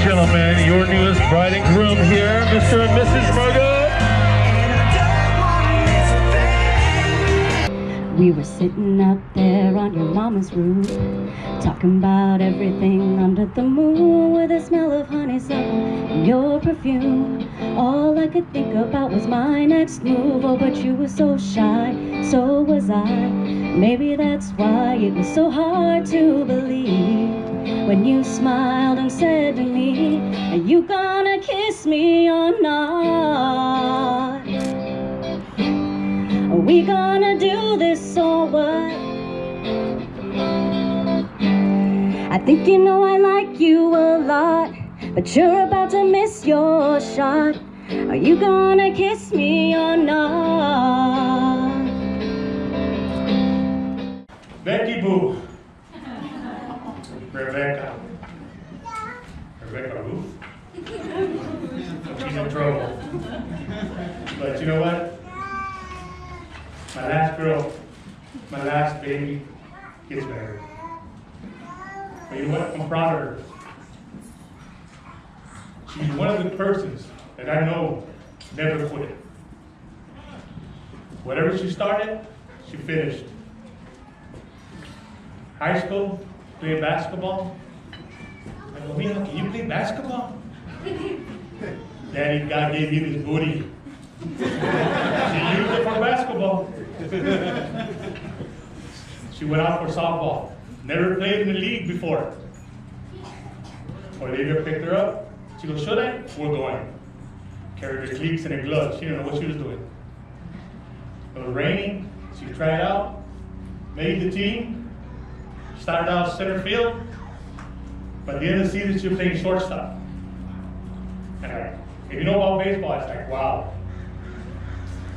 gentlemen, your newest bride and groom here, Mr. and Mrs. Margot. We were sitting up there on your mama's roof, talking about everything under the moon, with the smell of honeysuckle and your perfume. All I could think about was my next move. Oh, but you were so shy, so was I. Maybe that's why it was so hard to believe when you smiled and said to me, "Are you gonna kiss me or not? Are we gonna do this or what? I think you know I like you a lot, but you're about to miss your shot. Are you gonna kiss me or not?" Becky Boo. Rebecca. Rebecca Ruth. She's in trouble. But you know what? My last girl, my last baby, gets married. But you know what? I'm proud of her. She's one of the persons that I know never quit. Whatever she started, she finished. High school, playing basketball. I go, Mija, can you play basketball? Daddy, God gave you this booty. She used it for basketball. She went out for softball. Never played in the league before. Olivia picked her up. She goes, "Should I?" "We're going." Carried her cleats and her gloves. She didn't know what she was doing. It was raining. She tried out. Made the team. Started out center field. But at the end of the season, she was playing shortstop. And if you know about baseball, it's like, wow.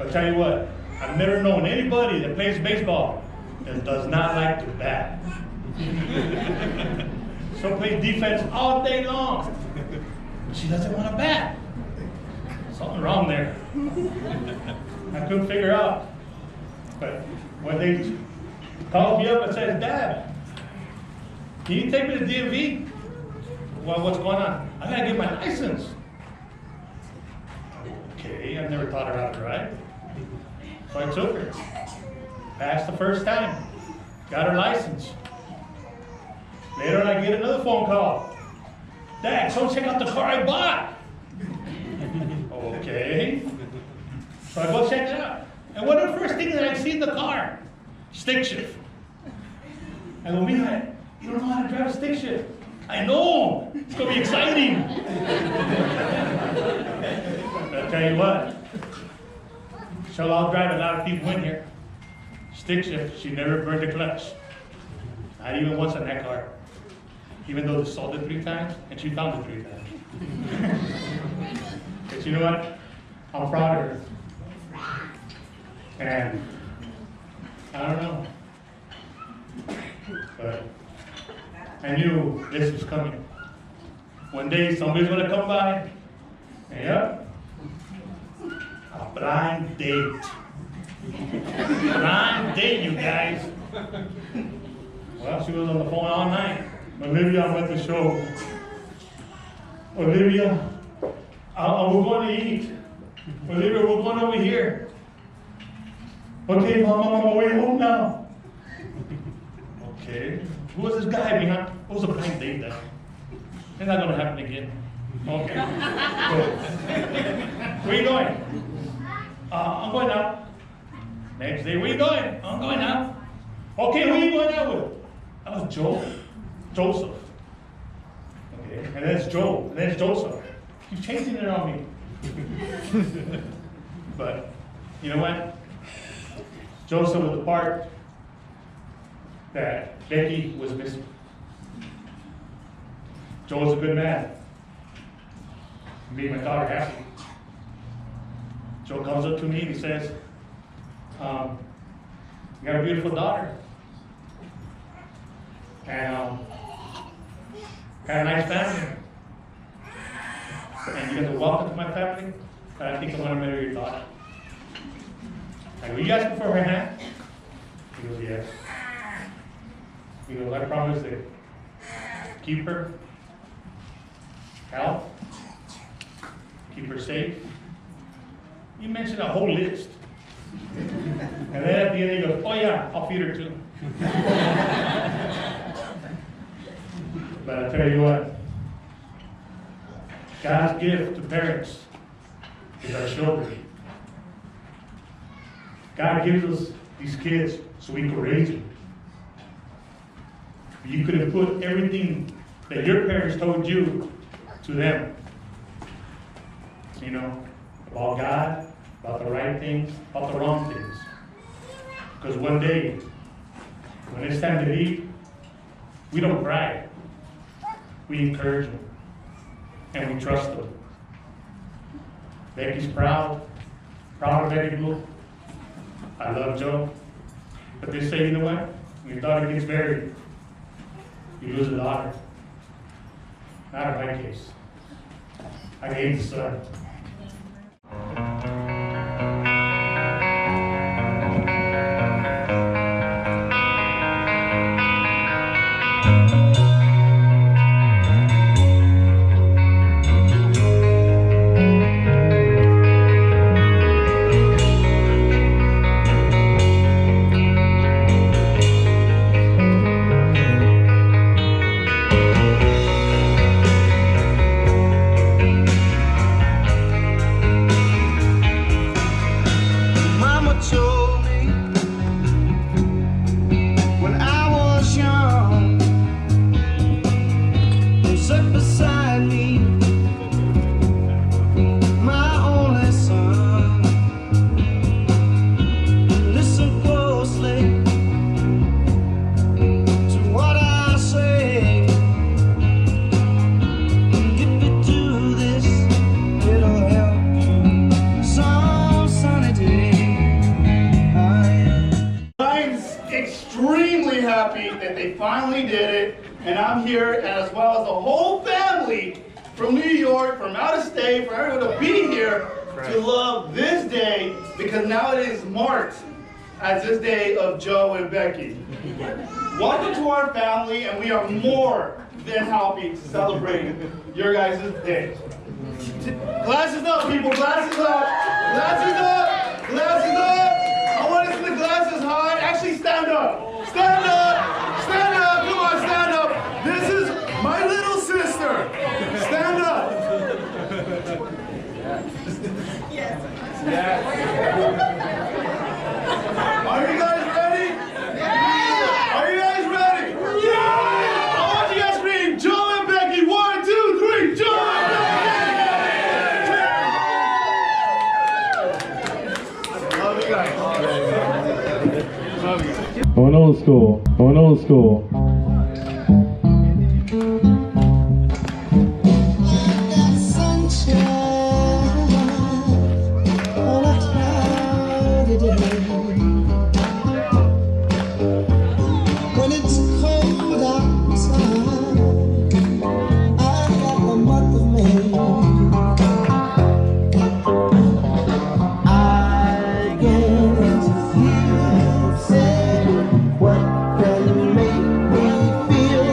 I'll tell you what, I've never known anybody that plays baseball that does not like to bat. Some plays defense all day long. But she doesn't want to bat. Something wrong there. I couldn't figure out. But when they called me up and said, "Dad, can you take me to DMV?" "Well, what's going on?" "I gotta get my license." Okay, I've never taught her how to drive. So I took her. Passed the first time. Got her license. Later on, I get another phone call. "Dad, come check out the car I bought." Okay. So I go check it out. And what are the first things that I see in the car? Stick shift. I go, "Mija, you don't know how to drive a stick shift." "I know. It's going to be exciting." I'll tell you what. She'll out-drive a lot of people in here. Stick shift, she never burned a clutch. Not even once in that car. Even though they sold it 3 times, and she found it 3 times. But you know what? I'm proud of her. And I don't know. But I knew this was coming. One day somebody's gonna come by. And yep. A blind date. Blind date, you guys. Well, she was on the phone all night. "Olivia, I'm at the show. Olivia, we're going to eat. Olivia, we're going over here. Okay, Mom, I'm on my way home now." Okay. Who was this guy, Mija? It was a blind date then. It's not going to happen again. Okay. Good. "Where you going?" I'm going out." Next day, "Where you going?" "I'm going out." "Okay, who are you going out with?" "That was Joseph. Okay, and then it's Joe, and then it's Joseph. Keep changing it on me. But, you know what? Joseph was the part that Becky was missing. Joe was a good man. Made my daughter happy. Joe comes up to me and he says, "You got a beautiful daughter. And had a nice family. And you're going to welcome to my family? And I think I want to marry your daughter." I go, "You asking for her hand?" He goes, "Yes." He goes, "I promise to keep her health, keep her safe. You mentioned a whole list. And then at the end he goes, oh yeah, I'll feed her too. But I tell you what, God's gift to parents is our children. God gives us these kids so we can raise them. You could have put everything that your parents told you to them. You know, about God, about the right things, about the wrong things. Because one day, when it's time to leave, we don't cry. We encourage them. And we trust them. Becky's proud of Becky Blue. I love Joe. But they say, you know what? When your daughter gets married, you lose a daughter. Not in my case. I gained a son. Extremely happy that they finally did it, and I'm here as well as the whole family from New York, from out of state, for everyone to be here to love this day, because now it is marked as this day of Joe and Becky. Welcome to our family, and we are more than happy to celebrate your guys' day. Glasses up, people, glasses up, glasses up, glasses up. I want to see the glasses high. Actually, stand up. Stand up! Stand up! Come on, stand up! This is my little sister! Stand up! Yes. Are you guys ready? Yeah! Are you guys ready? Yeah! I want you guys to scream, Joe and Becky! 1, 2, 3! Joe and Becky! Love you guys. Love you guys. Going old school. Going old school. When it's cold outside, I got the month of May. I get to feel sad. What can make me feel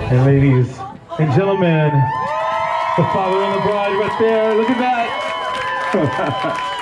And ladies and gentlemen, the father and the bride right there. Look at that.